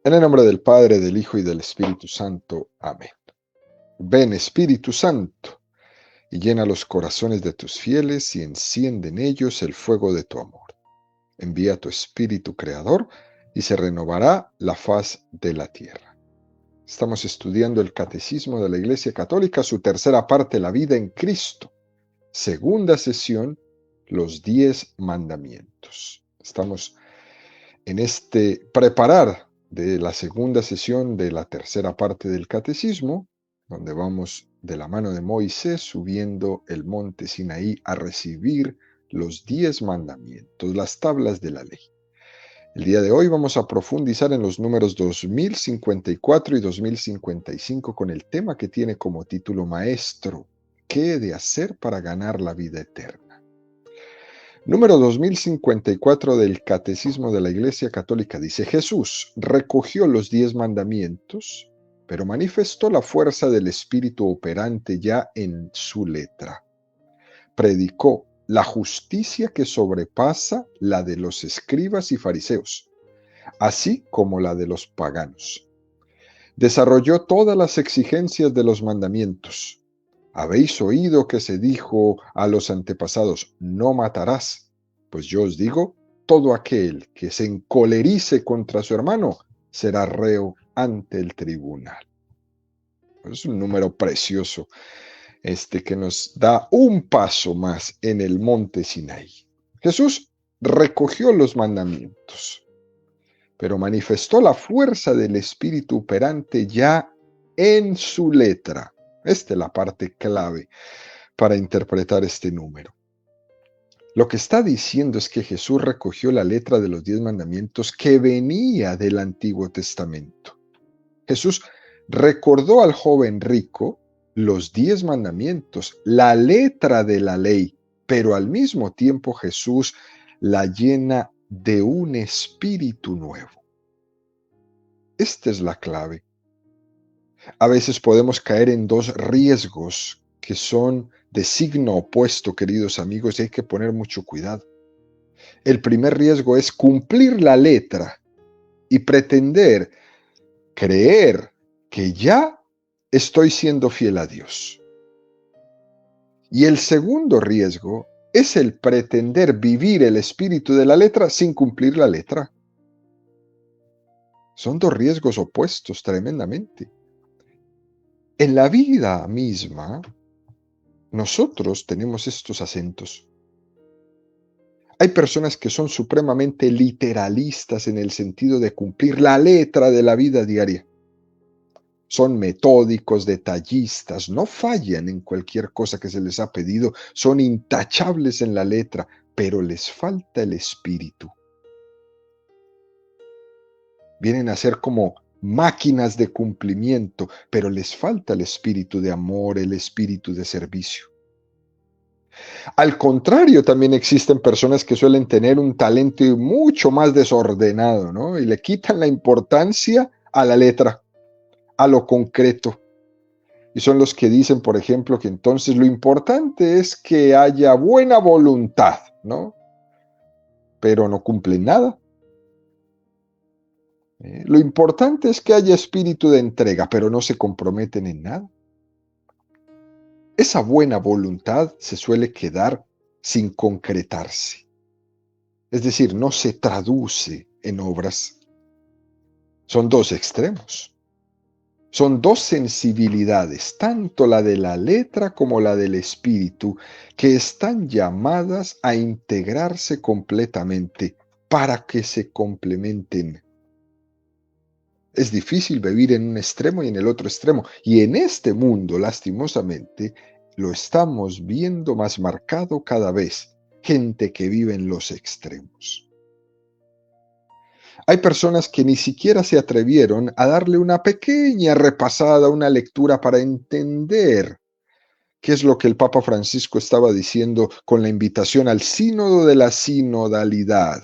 En el nombre del Padre, del Hijo y del Espíritu Santo. Amén. Ven, Espíritu Santo, y llena los corazones de tus fieles y enciende en ellos el fuego de tu amor. Envía tu Espíritu Creador y se renovará la faz de la tierra. Estamos estudiando el Catecismo de la Iglesia Católica, su tercera parte, la vida en Cristo. Segunda sesión, los 10 mandamientos. Estamos en este preparar de la segunda sesión de la tercera parte del Catecismo, donde vamos de la mano de Moisés subiendo el monte Sinaí a recibir los 10 mandamientos, las tablas de la ley. El día de hoy vamos a profundizar en los números 2054 y 2055 con el tema que tiene como título Maestro, ¿qué he de hacer para ganar la vida eterna? Número 2054 del Catecismo de la Iglesia Católica dice: Jesús recogió los 10 mandamientos, pero manifestó la fuerza del Espíritu operante ya en su letra. Predicó la justicia que sobrepasa la de los escribas y fariseos, así como la de los paganos. Desarrolló todas las exigencias de los mandamientos. Habéis oído que se dijo a los antepasados: no matarás. Pues yo os digo, todo aquel que se encolerice contra su hermano será reo ante el tribunal. Es un número precioso que nos da un paso más en el monte Sinaí. Jesús recogió los mandamientos, pero manifestó la fuerza del Espíritu operante ya en su letra. Esta es la parte clave para interpretar este número. Lo que está diciendo es que Jesús recogió la letra de los 10 mandamientos que venía del Antiguo Testamento. Jesús recordó al joven rico los 10 mandamientos, la letra de la ley, pero al mismo tiempo Jesús la llena de un espíritu nuevo. Esta es la clave. A veces podemos caer en dos riesgos que son de signo opuesto, queridos amigos, y hay que poner mucho cuidado. El primer riesgo es cumplir la letra y pretender, creer que ya estoy siendo fiel a Dios. Y el segundo riesgo es el pretender vivir el espíritu de la letra sin cumplir la letra. Son dos riesgos opuestos tremendamente. En la vida misma, nosotros tenemos estos acentos. Hay personas que son supremamente literalistas en el sentido de cumplir la letra de la vida diaria. Son metódicos, detallistas, no fallan en cualquier cosa que se les ha pedido, son intachables en la letra, pero les falta el espíritu. Vienen a ser como máquinas de cumplimiento, pero les falta el espíritu de amor, el espíritu de servicio. Al contrario, también existen personas que suelen tener un talento mucho más desordenado, ¿no? Y le quitan la importancia a la letra, a lo concreto. Y son los que dicen, por ejemplo, que entonces lo importante es que haya buena voluntad, ¿no? Pero no cumplen nada. Lo importante es que haya espíritu de entrega, pero no se comprometen en nada. Esa buena voluntad se suele quedar sin concretarse. Es decir, no se traduce en obras. Son dos extremos. Son dos sensibilidades, tanto la de la letra como la del espíritu, que están llamadas a integrarse completamente para que se complementen. Es difícil vivir en un extremo y en el otro extremo. Y en este mundo, lastimosamente, lo estamos viendo más marcado cada vez. Gente que vive en los extremos. Hay personas que ni siquiera se atrevieron a darle una pequeña repasada, una lectura para entender qué es lo que el Papa Francisco estaba diciendo con la invitación al sínodo de la sinodalidad.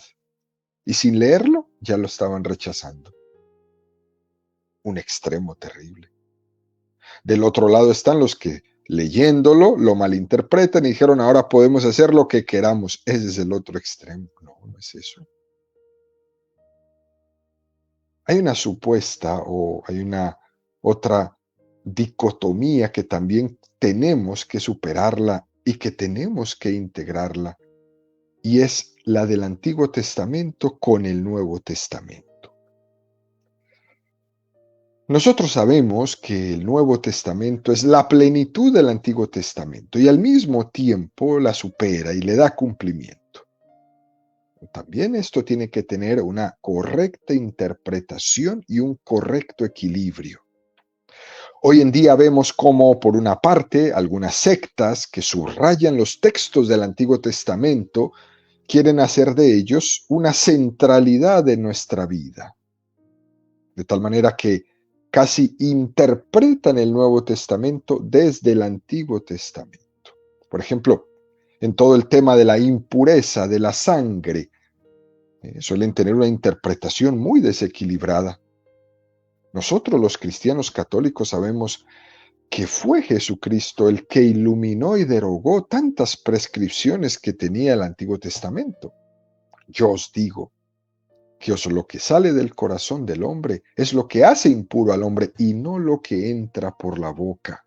Y sin leerlo, ya lo estaban rechazando. Un extremo terrible. Del otro lado están los que, leyéndolo, lo malinterpretan y dijeron: ahora podemos hacer lo que queramos. Ese es el otro extremo. No, no es eso. Hay una supuesta o hay una otra dicotomía que también tenemos que superarla y que tenemos que integrarla, y es la del Antiguo Testamento con el Nuevo Testamento. Nosotros sabemos que el Nuevo Testamento es la plenitud del Antiguo Testamento y al mismo tiempo la supera y le da cumplimiento. También esto tiene que tener una correcta interpretación y un correcto equilibrio. Hoy en día vemos cómo, por una parte, algunas sectas que subrayan los textos del Antiguo Testamento quieren hacer de ellos una centralidad de nuestra vida, de tal manera que casi interpretan el Nuevo Testamento desde el Antiguo Testamento. Por ejemplo, en todo el tema de la impureza de la sangre, suelen tener una interpretación muy desequilibrada. Nosotros los cristianos católicos sabemos que fue Jesucristo el que iluminó y derogó tantas prescripciones que tenía el Antiguo Testamento. Yo os digo que lo que sale del corazón del hombre es lo que hace impuro al hombre y no lo que entra por la boca.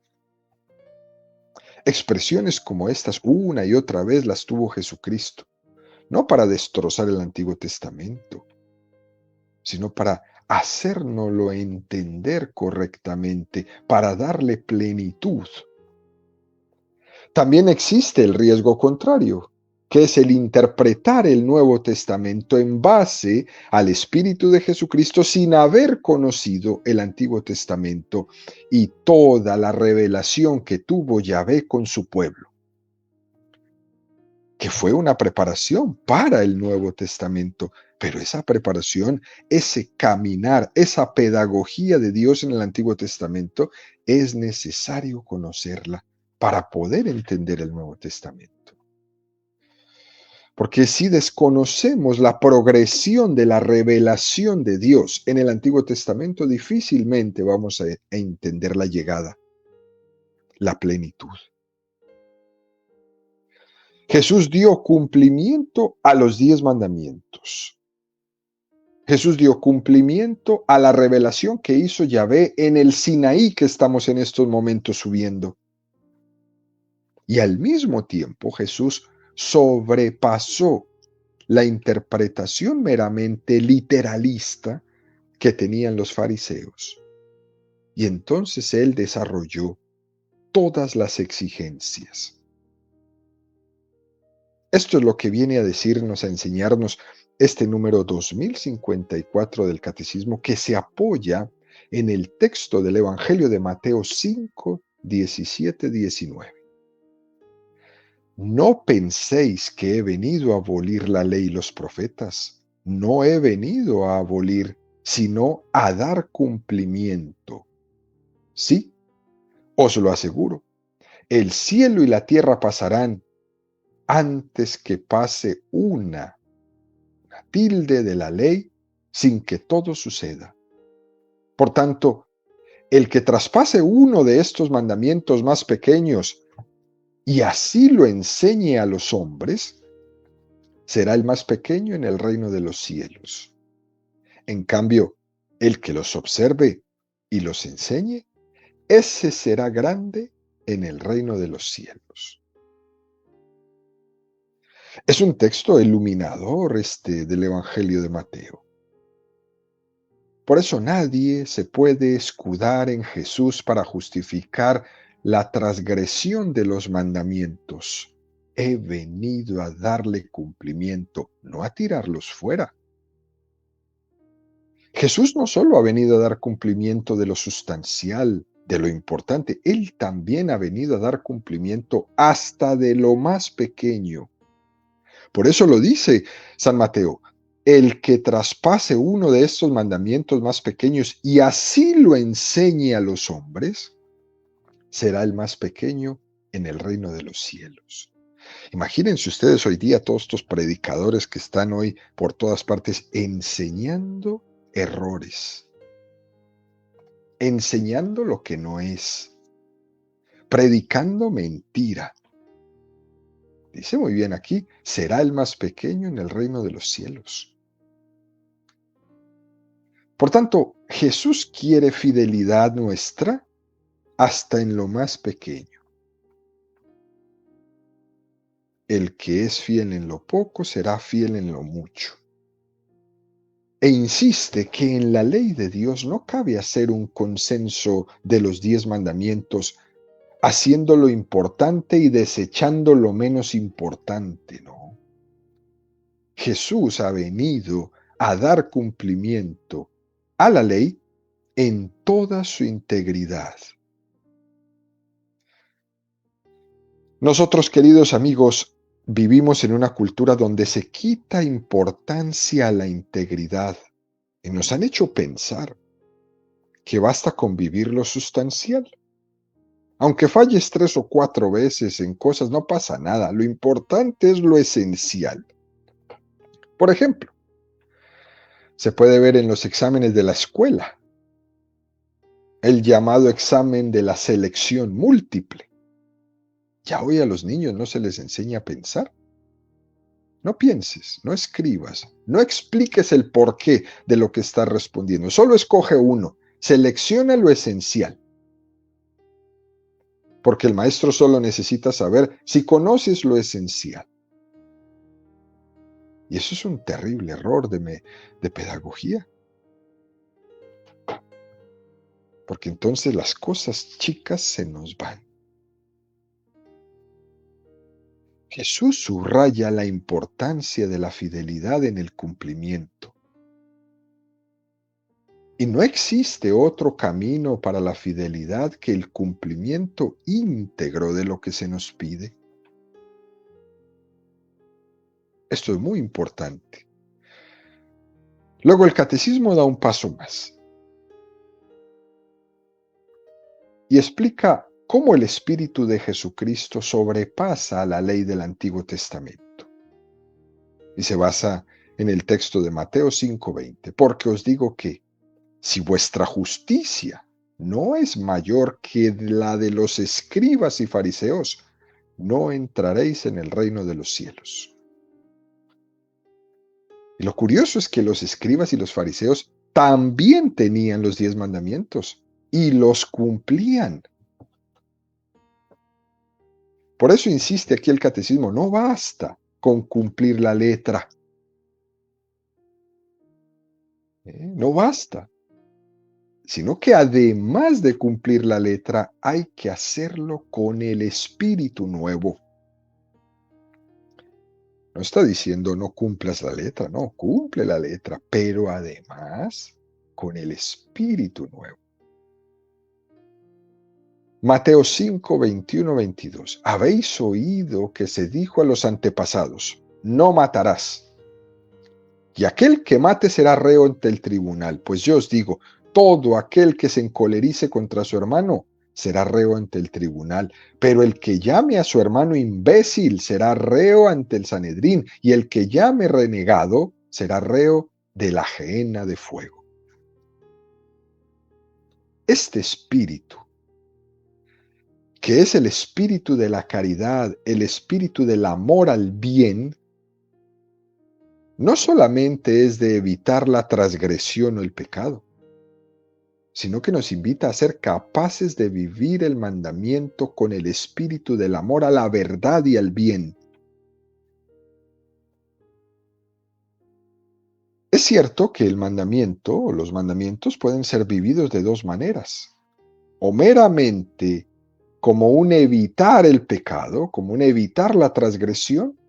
Expresiones como estas una y otra vez las tuvo Jesucristo, no para destrozar el Antiguo Testamento, sino para hacérnoslo entender correctamente, para darle plenitud. También existe el riesgo contrario, que es el interpretar el Nuevo Testamento en base al Espíritu de Jesucristo sin haber conocido el Antiguo Testamento y toda la revelación que tuvo Yahvé con su pueblo, que fue una preparación para el Nuevo Testamento. Pero esa preparación, ese caminar, esa pedagogía de Dios en el Antiguo Testamento, es necesario conocerla para poder entender el Nuevo Testamento. Porque si desconocemos la progresión de la revelación de Dios en el Antiguo Testamento, difícilmente vamos a entender la llegada, la plenitud. Jesús dio cumplimiento a los 10 mandamientos. Jesús dio cumplimiento a la revelación que hizo Yahvé en el Sinaí que estamos en estos momentos subiendo. Y al mismo tiempo Jesús sobrepasó la interpretación meramente literalista que tenían los fariseos. Y entonces él desarrolló todas las exigencias. Esto es lo que viene a decirnos, a enseñarnos este número 2054 del Catecismo, que se apoya en el texto del Evangelio de Mateo 5, 17, 19. No penséis que he venido a abolir la ley y los profetas. No he venido a abolir, sino a dar cumplimiento. Sí, os lo aseguro. El cielo y la tierra pasarán antes que pase una tilde de la ley sin que todo suceda. Por tanto, el que traspase uno de estos mandamientos más pequeños y así lo enseñe a los hombres, será el más pequeño en el reino de los cielos. En cambio, el que los observe y los enseñe, ese será grande en el reino de los cielos. Es un texto iluminador del Evangelio de Mateo. Por eso nadie se puede escudar en Jesús para justificar la transgresión de los mandamientos. He venido a darle cumplimiento, no a tirarlos fuera. Jesús no solo ha venido a dar cumplimiento de lo sustancial, de lo importante, Él también ha venido a dar cumplimiento hasta de lo más pequeño. Por eso lo dice San Mateo, el que traspase uno de estos mandamientos más pequeños y así lo enseñe a los hombres, será el más pequeño en el reino de los cielos. Imagínense ustedes hoy día todos estos predicadores que están hoy por todas partes enseñando errores, enseñando lo que no es, predicando mentira. Dice muy bien aquí, será el más pequeño en el reino de los cielos. Por tanto, Jesús quiere fidelidad nuestra hasta en lo más pequeño. El que es fiel en lo poco será fiel en lo mucho. E insiste que en la ley de Dios no cabe hacer un consenso de los 10 mandamientos, haciendo lo importante y desechando lo menos importante, no. Jesús ha venido a dar cumplimiento a la ley en toda su integridad. Nosotros, queridos amigos, vivimos en una cultura donde se quita importancia a la integridad y nos han hecho pensar que basta con vivir lo sustancial. Aunque falles 3 o 4 veces en cosas, no pasa nada. Lo importante es lo esencial. Por ejemplo, se puede ver en los exámenes de la escuela, el llamado examen de la selección múltiple. Ya hoy a los niños no se les enseña a pensar. No pienses, no escribas, no expliques el porqué de lo que estás respondiendo. Solo escoge uno, selecciona lo esencial. Porque el maestro solo necesita saber si conoces lo esencial. Y eso es un terrible error de pedagogía. Porque entonces las cosas chicas se nos van. Jesús subraya la importancia de la fidelidad en el cumplimiento. Y no existe otro camino para la fidelidad que el cumplimiento íntegro de lo que se nos pide. Esto es muy importante. Luego el catecismo da un paso más y explica cómo el Espíritu de Jesucristo sobrepasa a la ley del Antiguo Testamento. Y se basa en el texto de Mateo 5:20, porque os digo que si vuestra justicia no es mayor que la de los escribas y fariseos, no entraréis en el reino de los cielos. Y lo curioso es que los escribas y los fariseos también tenían los 10 mandamientos y los cumplían. Por eso insiste aquí el catecismo, no basta con cumplir la letra. No basta. Sino que además de cumplir la letra, hay que hacerlo con el espíritu nuevo. No está diciendo no cumplas la letra, no, cumple la letra, pero además con el espíritu nuevo. Mateo 5, 21, 22. Habéis oído que se dijo a los antepasados, no matarás. Y aquel que mate será reo ante el tribunal. Pues yo os digo, todo aquel que se encolerice contra su hermano será reo ante el tribunal. Pero el que llame a su hermano imbécil será reo ante el Sanedrín. Y el que llame renegado será reo de la gehenna de fuego. Este espíritu, que es el espíritu de la caridad, el espíritu del amor al bien, no solamente es de evitar la transgresión o el pecado, sino que nos invita a ser capaces de vivir el mandamiento con el espíritu del amor a la verdad y al bien. Es cierto que el mandamiento o los mandamientos pueden ser vividos de dos maneras, o meramente como un evitar el pecado, como un evitar la transgresión,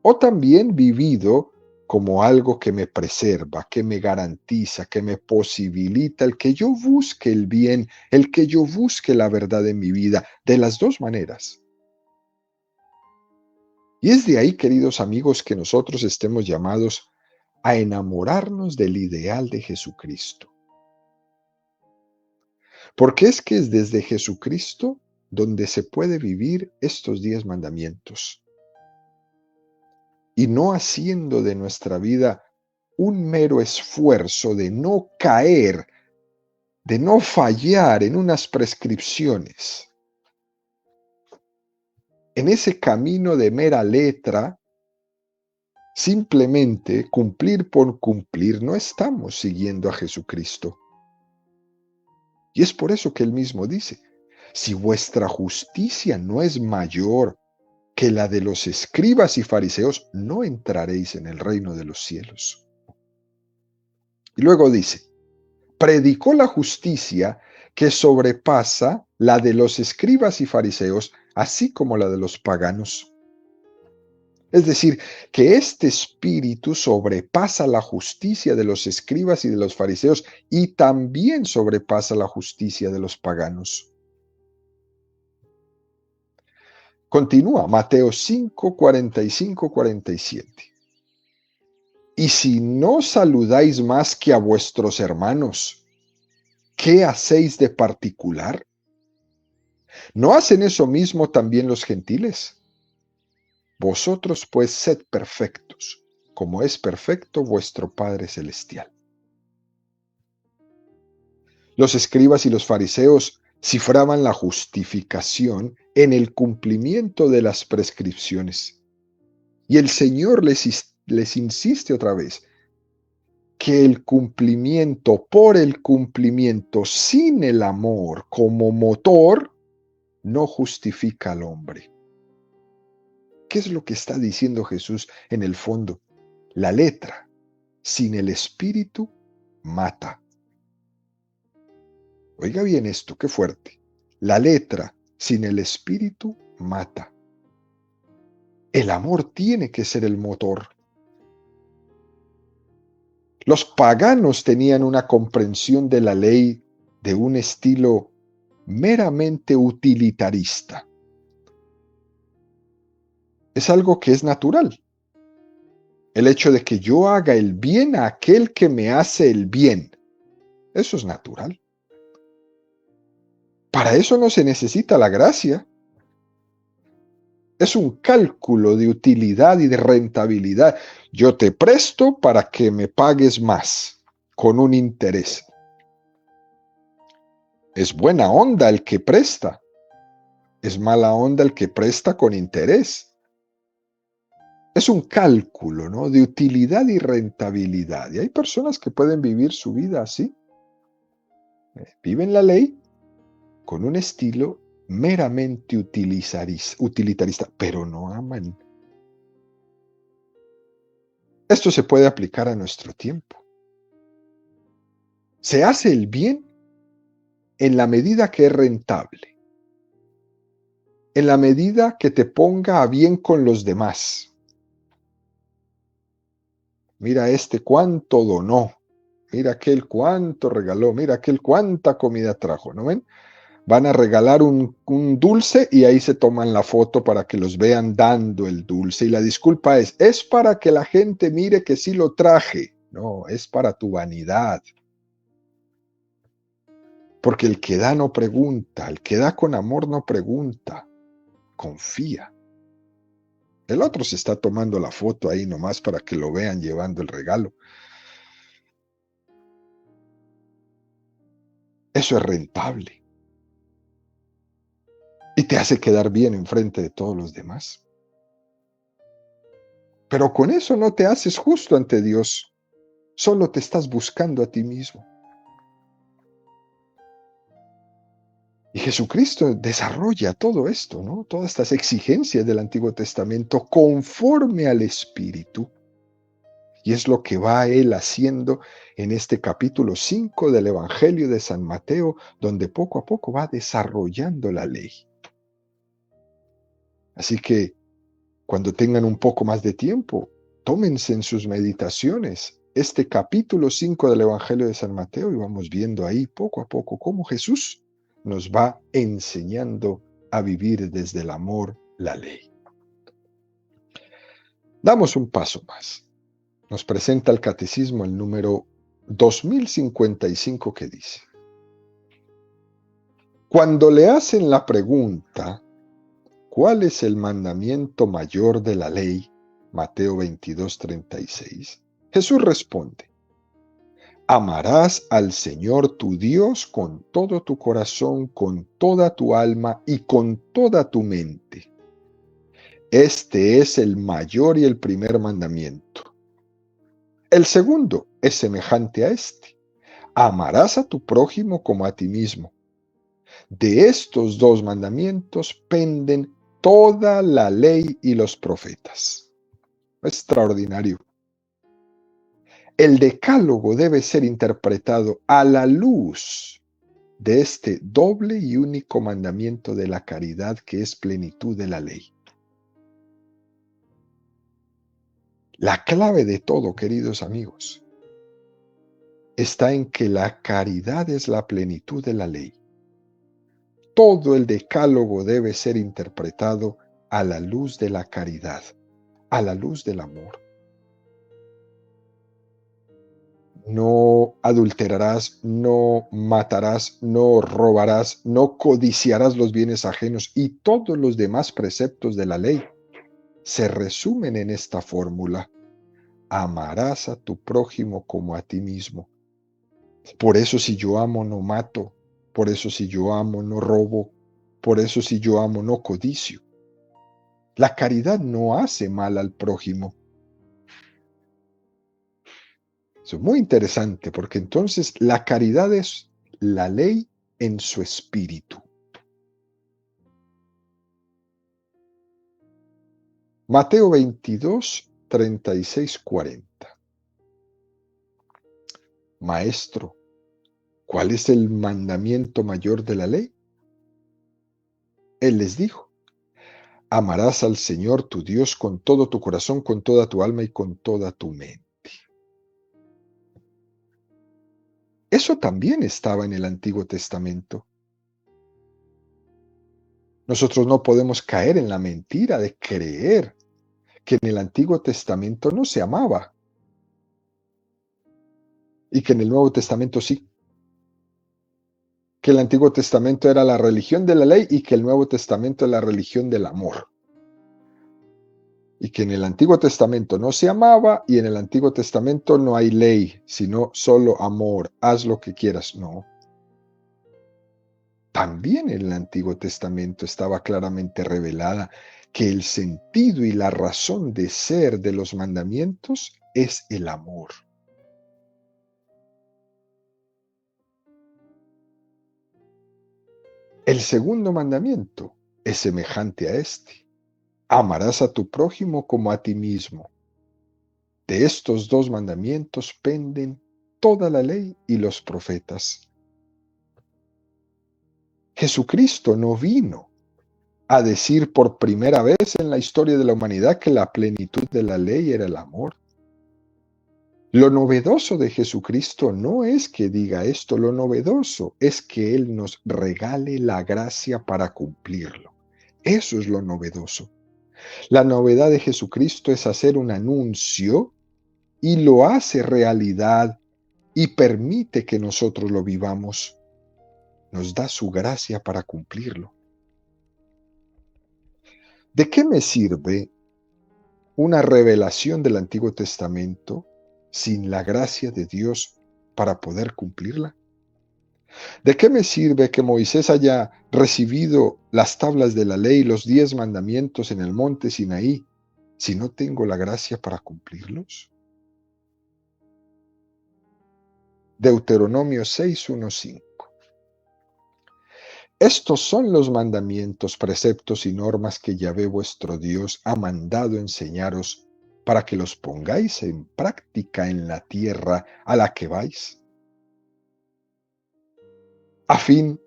o también vivido como algo que me preserva, que me garantiza, que me posibilita el que yo busque el bien, el que yo busque la verdad en mi vida, de las dos maneras. Y es de ahí, queridos amigos, que nosotros estemos llamados a enamorarnos del ideal de Jesucristo. Porque es que es desde Jesucristo donde se puede vivir estos 10 mandamientos. Y no haciendo de nuestra vida un mero esfuerzo de no caer, de no fallar en unas prescripciones. En ese camino de mera letra, Simplemente cumplir por cumplir, no estamos siguiendo a Jesucristo. Y es por eso que él mismo dice, si vuestra justicia no es mayor que la de los escribas y fariseos, no entraréis en el reino de los cielos. Y luego dice, predicó la justicia que sobrepasa la de los escribas y fariseos, así como la de los paganos. Es decir, que este espíritu sobrepasa la justicia de los escribas y de los fariseos y también sobrepasa la justicia de los paganos. Continúa Mateo 5, 45, 47. Y si no saludáis más que a vuestros hermanos, ¿qué hacéis de particular? ¿No hacen eso mismo también los gentiles? Vosotros pues sed perfectos, como es perfecto vuestro Padre Celestial. Los escribas y los fariseos cifraban la justificación en el cumplimiento de las prescripciones. Y el Señor les insiste otra vez que el cumplimiento por el cumplimiento sin el amor como motor no justifica al hombre. ¿Qué es lo que está diciendo Jesús en el fondo? La letra sin el espíritu mata. Oiga bien esto, qué fuerte. La letra sin el espíritu mata. El amor tiene que ser el motor. Los paganos tenían una comprensión de la ley de un estilo meramente utilitarista. Es algo que es natural. El hecho de que yo haga el bien a aquel que me hace el bien, eso es natural. Para eso no se necesita la gracia. Es un cálculo de utilidad y de rentabilidad. Yo te presto para que me pagues más, con un interés. Es buena onda el que presta. Es mala onda el que presta con interés. Es un cálculo, ¿no?, de utilidad y rentabilidad. Y hay personas que pueden vivir su vida así. Viven la ley con un estilo meramente utilitarista, pero no aman. Esto se puede aplicar a nuestro tiempo. Se hace el bien en la medida que es rentable, en la medida que te ponga a bien con los demás. Mira este cuánto donó, mira aquel cuánto regaló, mira aquel cuánta comida trajo, ¿no ven? Van a regalar un dulce y ahí se toman la foto para que los vean dando el dulce. Y la disculpa es para que la gente mire que sí lo traje. No, es para tu vanidad. Porque el que da no pregunta, el que da con amor no pregunta, confía. El otro se está tomando la foto ahí nomás para que lo vean llevando el regalo. Eso es rentable. Y te hace quedar bien enfrente de todos los demás. Pero con eso no te haces justo ante Dios. Solo te estás buscando a ti mismo. Y Jesucristo desarrolla todo esto, ¿no? Todas estas exigencias del Antiguo Testamento conforme al Espíritu. Y es lo que va él haciendo en este capítulo 5 del Evangelio de San Mateo, donde poco a poco va desarrollando la ley. Así que cuando tengan un poco más de tiempo, tómense en sus meditaciones este capítulo 5 del Evangelio de San Mateo y vamos viendo ahí poco a poco cómo Jesús nos va enseñando a vivir desde el amor la ley. Damos un paso más. Nos presenta el Catecismo el número 2055 que dice: cuando le hacen la pregunta, ¿cuál es el mandamiento mayor de la ley? Mateo 22:36. Jesús responde: amarás al Señor tu Dios con todo tu corazón, con toda tu alma y con toda tu mente. Este es el mayor y el primer mandamiento. El segundo es semejante a este. Amarás a tu prójimo como a ti mismo. De estos dos mandamientos penden toda la ley y los profetas. Extraordinario. El decálogo debe ser interpretado a la luz de este doble y único mandamiento de la caridad que es plenitud de la ley. La clave de todo, queridos amigos, está en que la caridad es la plenitud de la ley. Todo el decálogo debe ser interpretado a la luz de la caridad, a la luz del amor. No adulterarás, no matarás, no robarás, no codiciarás los bienes ajenos y todos los demás preceptos de la ley se resumen en esta fórmula: amarás a tu prójimo como a ti mismo. Por eso si yo amo no mato, por eso si yo amo no robo, por eso si yo amo no codicio. La caridad no hace mal al prójimo. Eso es muy interesante porque entonces la caridad es la ley en su espíritu. Mateo 22, 36, 40. Maestro, ¿cuál es el mandamiento mayor de la ley? Él les dijo: amarás al Señor tu Dios con todo tu corazón, con toda tu alma y con toda tu mente. Eso también estaba en el Antiguo Testamento. Nosotros no podemos caer en la mentira de creer que en el Antiguo Testamento no se amaba y que en el Nuevo Testamento sí. Que el Antiguo Testamento era la religión de la ley y que el Nuevo Testamento es la religión del amor. Y que en el Antiguo Testamento no se amaba y en el Antiguo Testamento no hay ley, sino solo amor. Haz lo que quieras. No. También en el Antiguo Testamento estaba claramente revelada que el sentido y la razón de ser de los mandamientos es el amor. El segundo mandamiento es semejante a este: amarás a tu prójimo como a ti mismo. De estos dos mandamientos penden toda la ley y los profetas. Jesucristo no vino a decir por primera vez en la historia de la humanidad que la plenitud de la ley era el amor. Lo novedoso de Jesucristo no es que diga esto, lo novedoso es que Él nos regale la gracia para cumplirlo. Eso es lo novedoso. La novedad de Jesucristo es hacer un anuncio y lo hace realidad y permite que nosotros lo vivamos. Nos da su gracia para cumplirlo. ¿De qué me sirve una revelación del Antiguo Testamento sin la gracia de Dios para poder cumplirla? ¿De qué me sirve que Moisés haya recibido las tablas de la ley, los 10 mandamientos en el monte Sinaí, si no tengo la gracia para cumplirlos? Deuteronomio 6, 1, 5. Estos son los mandamientos, preceptos y normas que Yahvé vuestro Dios ha mandado enseñaros para que los pongáis en práctica en la tierra a la que vais, a fin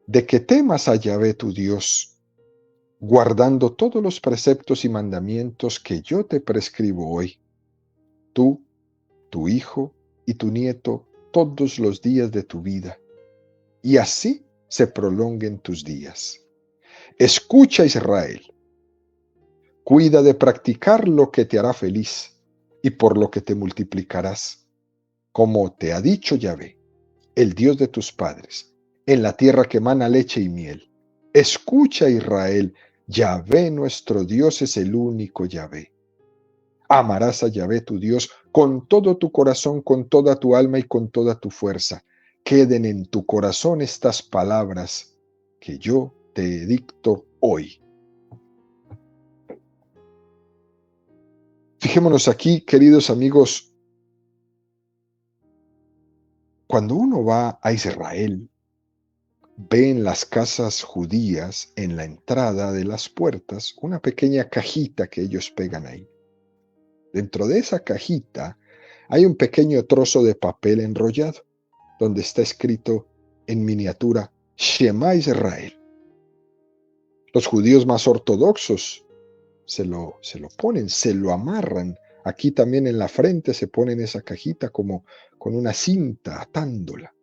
de que temas a Yahvé tu Dios, guardando todos los preceptos y mandamientos que yo te prescribo hoy, tú, tu hijo y tu nieto, todos los días de tu vida, y así se prolonguen tus días. Escucha, Israel, cuida de practicar lo que te hará feliz y por lo que te multiplicarás, como te ha dicho Yahvé, el Dios de tus padres, en la tierra que mana leche y miel. Escucha, Israel, Yahvé nuestro Dios es el único Yahvé. Amarás a Yahvé tu Dios con todo tu corazón, con toda tu alma y con toda tu fuerza. Queden en tu corazón estas palabras que yo te dicto hoy. Fijémonos aquí, queridos amigos, cuando uno va a Israel, ve en las casas judías, en la entrada de las puertas, una pequeña cajita que ellos pegan ahí. Dentro de esa cajita hay un pequeño trozo de papel enrollado, donde está escrito en miniatura Shema Israel. Los judíos más ortodoxos se lo ponen, se lo amarran. Aquí también en la frente se ponen esa cajita como con una cinta atándola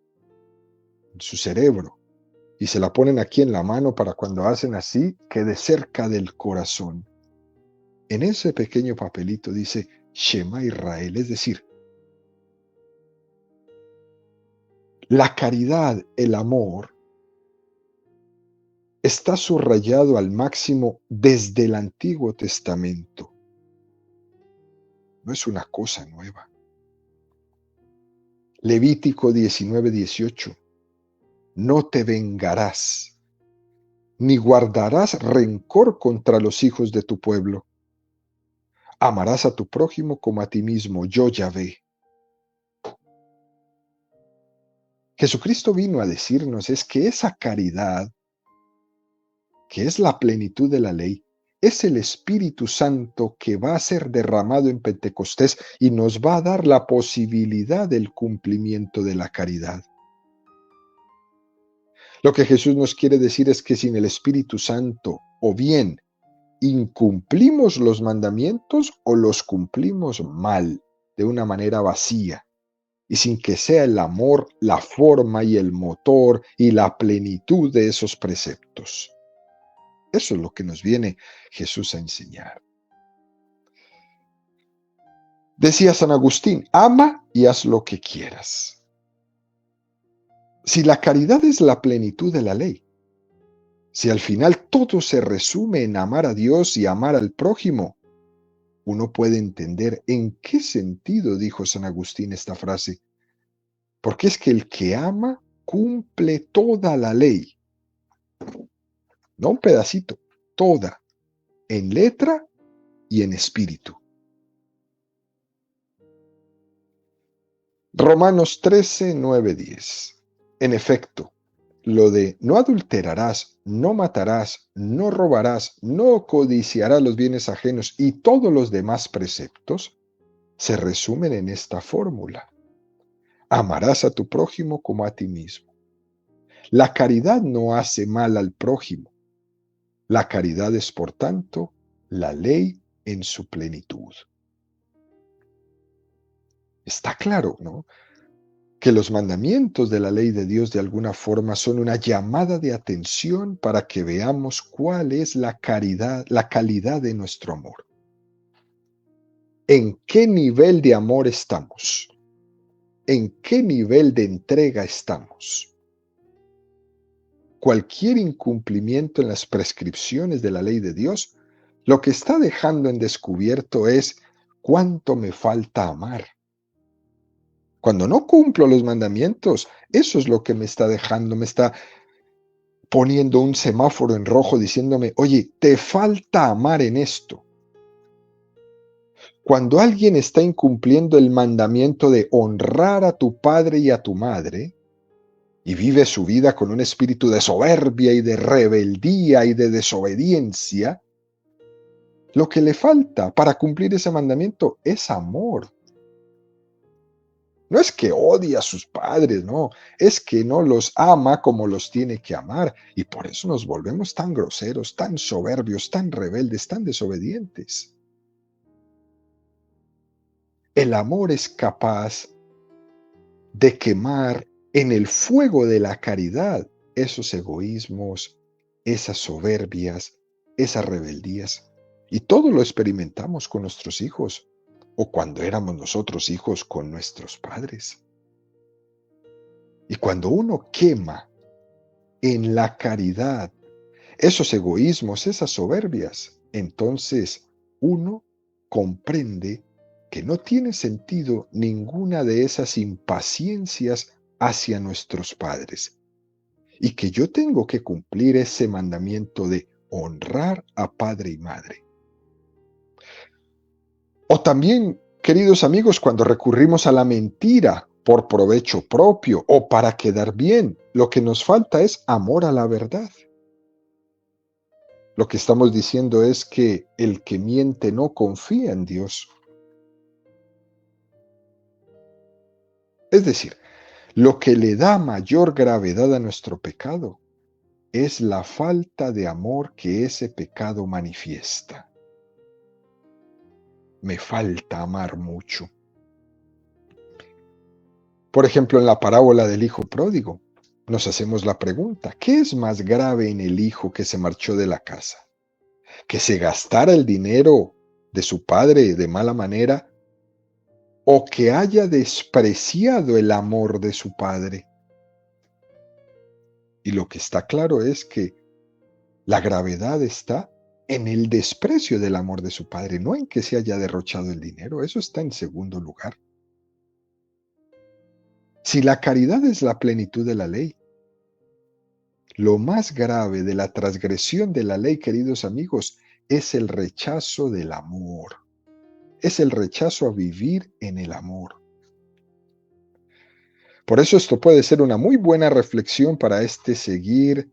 en su cerebro y se la ponen aquí en la mano para cuando hacen así quede cerca del corazón. En ese pequeño papelito dice Shema Israel, es decir, la caridad, el amor, está subrayado al máximo desde el Antiguo Testamento. No es una cosa nueva. Levítico 19:18. No te vengarás, ni guardarás rencor contra los hijos de tu pueblo. Amarás a tu prójimo como a ti mismo, yo Yahvé. Jesucristo vino a decirnos es que esa caridad, que es la plenitud de la ley, es el Espíritu Santo que va a ser derramado en Pentecostés y nos va a dar la posibilidad del cumplimiento de la caridad. Lo que Jesús nos quiere decir es que sin el Espíritu Santo, o bien incumplimos los mandamientos o los cumplimos mal, de una manera vacía, y sin que sea el amor la forma y el motor y la plenitud de esos preceptos. Eso es lo que nos viene Jesús a enseñar. Decía San Agustín, ama y haz lo que quieras. Si la caridad es la plenitud de la ley, si al final todo se resume en amar a Dios y amar al prójimo, uno puede entender en qué sentido dijo San Agustín esta frase. Porque es que el que ama cumple toda la ley, no un pedacito, toda, en letra y en espíritu. Romanos 13, 9, 10. En efecto, lo de no adulterarás, no matarás, no robarás, no codiciarás los bienes ajenos y todos los demás preceptos se resumen en esta fórmula. Amarás a tu prójimo como a ti mismo. La caridad no hace mal al prójimo. La caridad es, por tanto, la ley en su plenitud. Está claro, ¿no? Que los mandamientos de la ley de Dios de alguna forma son una llamada de atención para que veamos cuál es la caridad, la calidad de nuestro amor. ¿En qué nivel de amor estamos? ¿En qué nivel de entrega estamos? Cualquier incumplimiento en las prescripciones de la ley de Dios, lo que está dejando en descubierto es cuánto me falta amar. Cuando no cumplo los mandamientos, eso es lo que me está dejando, me está poniendo un semáforo en rojo diciéndome, oye, te falta amar en esto. Cuando alguien está incumpliendo el mandamiento de honrar a tu padre y a tu madre, y vive su vida con un espíritu de soberbia y de rebeldía y de desobediencia, lo que le falta para cumplir ese mandamiento es amor. No es que odie a sus padres, no, es que no los ama como los tiene que amar y por eso nos volvemos tan groseros, tan soberbios, tan rebeldes, tan desobedientes. El amor es capaz de quemar en el fuego de la caridad esos egoísmos, esas soberbias, esas rebeldías. Y todo lo experimentamos con nuestros hijos o cuando éramos nosotros hijos con nuestros padres. Y cuando uno quema en la caridad esos egoísmos, esas soberbias, entonces uno comprende que no tiene sentido ninguna de esas impaciencias hacia nuestros padres y que yo tengo que cumplir ese mandamiento de honrar a padre y madre. O también, queridos amigos, cuando recurrimos a la mentira por provecho propio o para quedar bien, lo que nos falta es amor a la verdad. Lo que estamos diciendo es que el que miente no confía en Dios. Es decir, lo que le da mayor gravedad a nuestro pecado es la falta de amor que ese pecado manifiesta. Me falta amar mucho. Por ejemplo, en la parábola del hijo pródigo, nos hacemos la pregunta, ¿qué es más grave en el hijo que se marchó de la casa? ¿Que se gastara el dinero de su padre de mala manera o que haya despreciado el amor de su padre? Y lo que está claro es que la gravedad está en el desprecio del amor de su padre, no en que se haya derrochado el dinero, eso está en segundo lugar. Si la caridad es la plenitud de la ley, lo más grave de la transgresión de la ley, queridos amigos, es el rechazo del amor, es el rechazo a vivir en el amor. Por eso esto puede ser una muy buena reflexión para seguir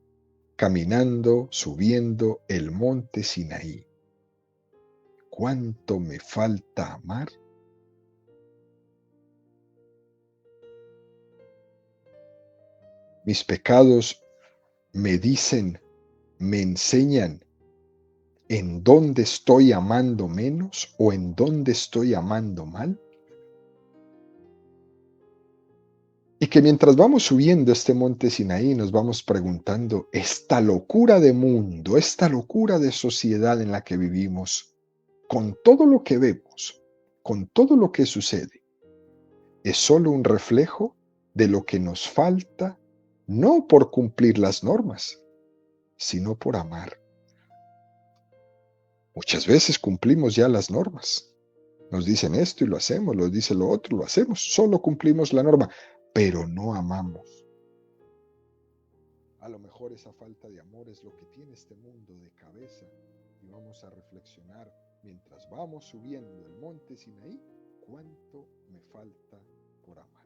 caminando, subiendo el monte Sinaí. ¿Cuánto me falta amar? Mis pecados me dicen, me enseñan en dónde estoy amando menos o en dónde estoy amando mal. Y que mientras vamos subiendo este monte Sinaí nos vamos preguntando, esta locura de mundo, esta locura de sociedad en la que vivimos, con todo lo que vemos, con todo lo que sucede, es solo un reflejo de lo que nos falta, no por cumplir las normas, sino por amar. Muchas veces cumplimos ya las normas. Nos dicen esto y lo hacemos, nos dice lo otro, lo hacemos, solo cumplimos la norma, pero no amamos. A lo mejor esa falta de amor es lo que tiene este mundo de cabeza y vamos a reflexionar mientras vamos subiendo el monte Sinaí, cuánto me falta por amar.